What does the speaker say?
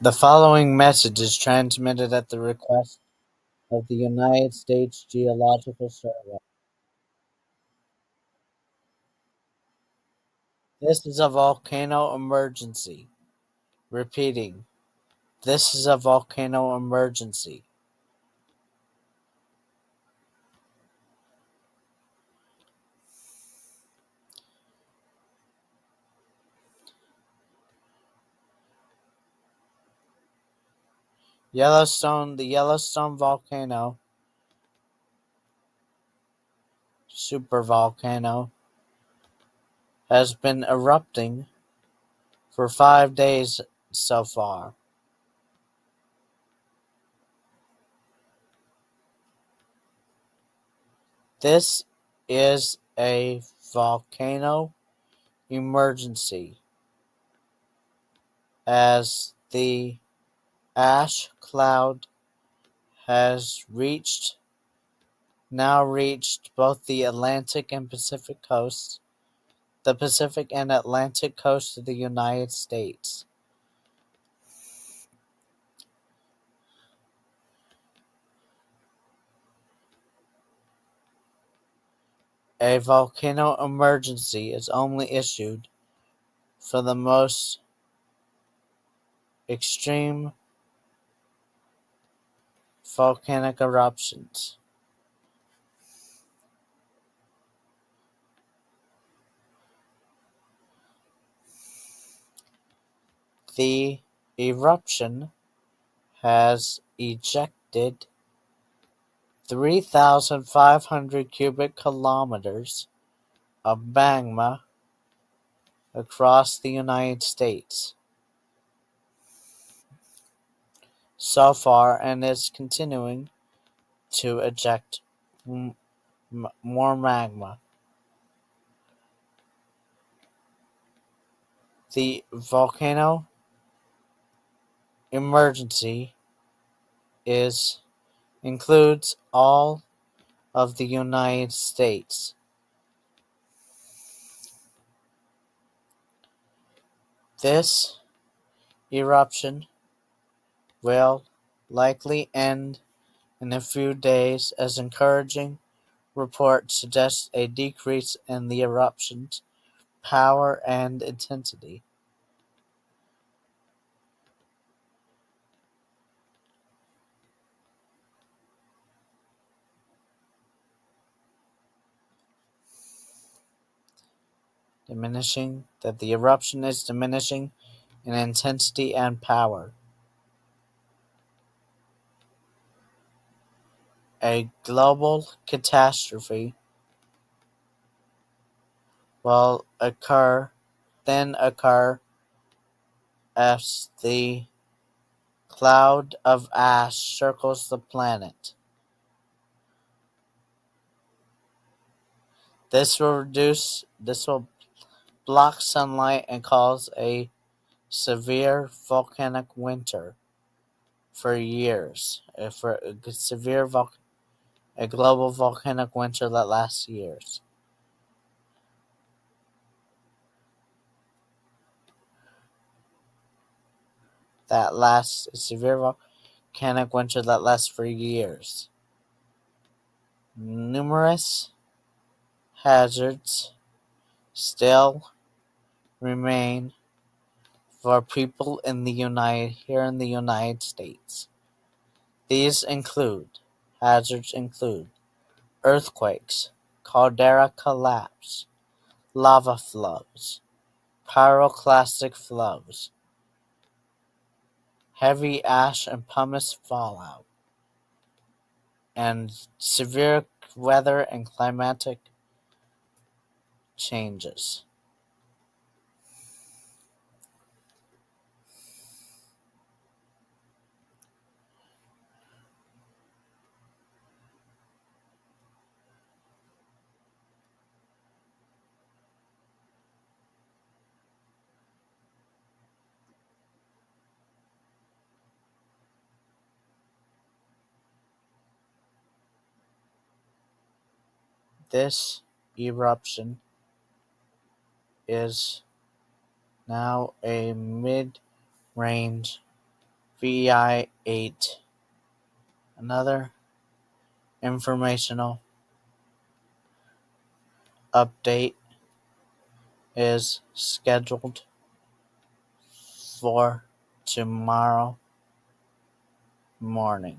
The following message is transmitted at the request of the United States Geological Survey. This is a volcano emergency. Repeating, this is a volcano emergency. The Yellowstone volcano, supervolcano, has been erupting for 5 days so far. This is a volcano emergency as the ash cloud has now reached both the Atlantic and Pacific coasts, the Pacific and Atlantic coast of the United States. A volcano emergency is only issued for the most extreme volcanic eruptions. The eruption has ejected 3,500 cubic kilometers of magma across the United States so far and is continuing to eject more magma. The volcano emergency includes all of the United States. This eruption will likely end in a few days as encouraging reports suggest a decrease in the eruption's power and intensity. The eruption is diminishing in intensity and power. A global catastrophe will then occur as the cloud of ash circles the planet. This will block sunlight and cause a severe volcanic winter for years. A global volcanic winter that lasts years. A severe volcanic winter that lasts for years. Numerous hazards still remain for people in the United States. Hazards include earthquakes, caldera collapse, lava flows, pyroclastic flows, heavy ash and pumice fallout, and severe weather and climatic changes. This eruption is now a mid-range VI 8. Another informational update is scheduled for tomorrow morning.